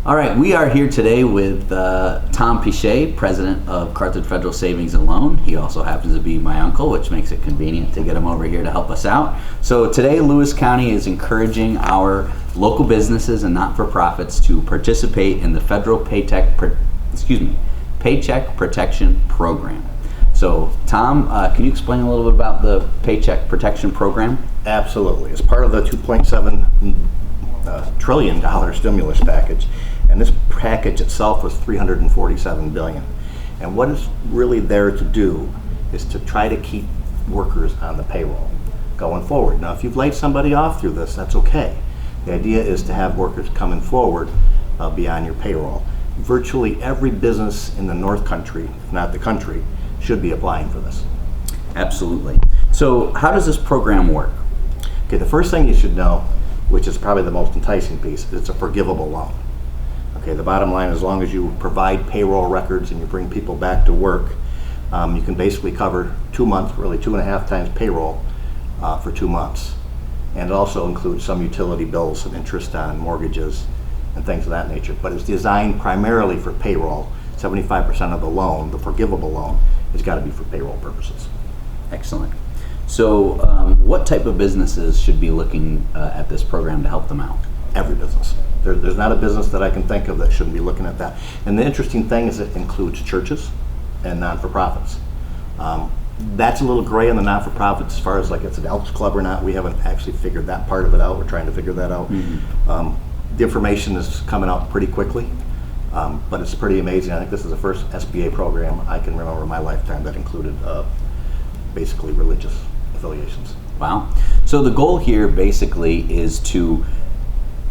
All right, we are here today with Tom Pichet, president of Carthage Federal Savings and Loan. He also happens to be my uncle, which makes it convenient to get him over here to help us out. So today, Lewis County is encouraging our local businesses and not-for-profits to participate in the federal Paycheck Protection Program. So, Tom, can you explain a little bit about the Paycheck Protection Program? Absolutely. It's part of the $2.7 trillion stimulus package, and this package itself was $347 billion. And what it's really there to do is to try to keep workers on the payroll going forward. Now, if you've laid somebody off through this, that's okay. The idea is to have workers coming forward be on your payroll. Virtually every business in the North Country, if not the country, should be applying for this. Absolutely. So how does this program work? Okay, the first thing you should know, which is probably the most enticing piece, is it's a forgivable loan. Okay, the bottom line, as long as you provide payroll records and you bring people back to work, you can basically cover 2 months, really 2.5 times payroll for 2 months. And it also includes some utility bills and interest on mortgages and things of that nature. But it's designed primarily for payroll. 75% of the loan, the forgivable loan, has got to be for payroll purposes. Excellent. So what type of businesses should be looking at this program to help them out? Every business. There's not a business that I can think of that shouldn't be looking at that. And the interesting thing is it includes churches and non-for-profits. That's a little gray on the non-for-profits as far as like it's an Elks Club or not. We haven't actually figured that part of it out. We're trying to figure that out. Mm-hmm. The information is coming out pretty quickly, but it's pretty amazing. I think this is the first SBA program I can remember in my lifetime that included basically religious affiliations. Wow. So the goal here basically is to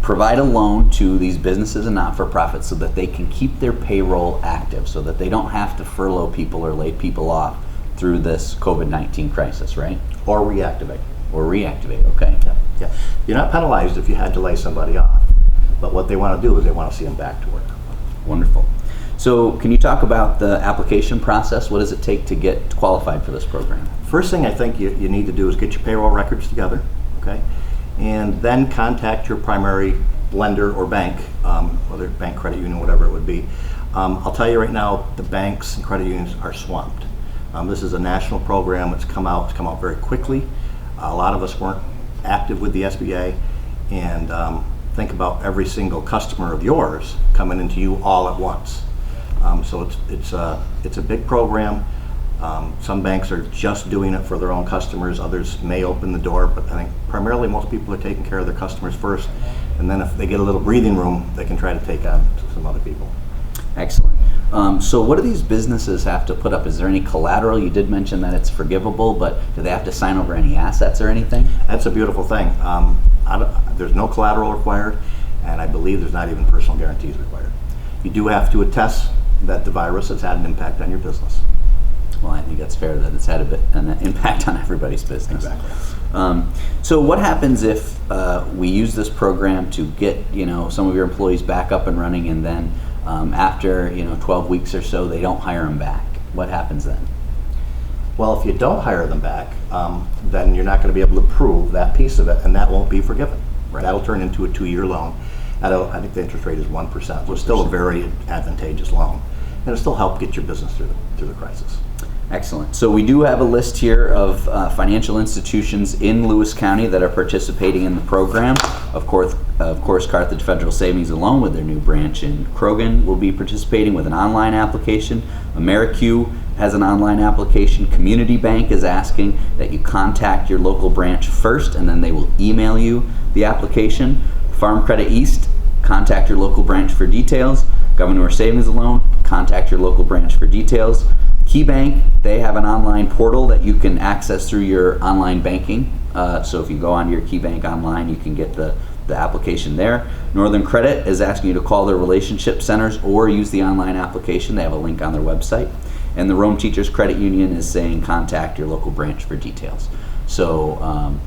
provide a loan to these businesses and not-for-profits so that they can keep their payroll active, so that they don't have to furlough people or lay people off through this COVID-19 crisis, right? Or reactivate. Or reactivate, okay. Yeah. You're not penalized if you had to lay somebody off, but what they want to do is they want to see them back to work. Wonderful. So can you talk about the application process? What does it take to get qualified for this program? First thing I think you need to do is get your payroll records together, okay? And then contact your primary lender or bank, whether bank, credit union, whatever it would be. I'll tell you right now, the banks and credit unions are swamped. This is a national program. It's come out very quickly. A lot of us weren't active with the SBA, and think about every single customer of yours coming into you all at once. So it's a big program. Some banks are just doing it for their own customers. Others may open the door, but I think primarily most people are taking care of their customers first, and then if they get a little breathing room, they can try to take on some other people. Excellent. So what do these businesses have to put up? Is there any collateral? You did mention that it's forgivable, but do they have to sign over any assets or anything? That's a beautiful thing. There's no collateral required, and I believe there's not even personal guarantees required. You do have to attest that the virus has had an impact on your business. Well, I think that's fair that it's had an impact on everybody's business. Exactly. So what happens if we use this program to get some of your employees back up and running, and then after 12 weeks or so they don't hire them back? What happens then? Well, if you don't hire them back, then you're not going to be able to prove that piece of it, and that won't be forgiven. Right. That'll turn into a 2-year loan. I think the interest rate is 1%, so it's still a very advantageous loan, and it'll still help get your business through the crisis. Excellent. So we do have a list here of financial institutions in Lewis County that are participating in the program. Of course, Carthage Federal Savings and Loan with their new branch in Croghan will be participating with an online application. AmeriQ has an online application. Community Bank is asking that you contact your local branch first, and then they will email you the application. Farm Credit East, contact your local branch for details. Governor Savings and Loan, contact your local branch for details. KeyBank, they have an online portal that you can access through your online banking. So if you go on your KeyBank online, you can get the application there. Northern Credit is asking you to call their relationship centers or use the online application. They have a link on their website. And the Rome Teachers Credit Union is saying contact your local branch for details. So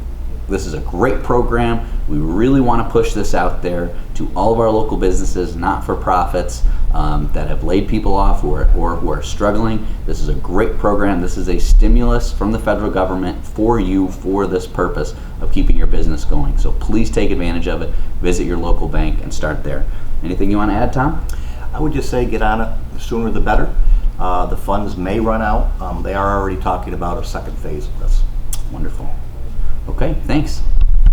this is a great program. We really want to push this out there to all of our local businesses, not-for-profits that have laid people off or who are struggling. This is a great program. This is a stimulus from the federal government for you for this purpose of keeping your business going. So please take advantage of it. Visit your local bank and start there. Anything you want to add, Tom? I would just say get on it, the sooner the better. The funds may run out. They are already talking about a second phase of this. Wonderful. Okay, thanks.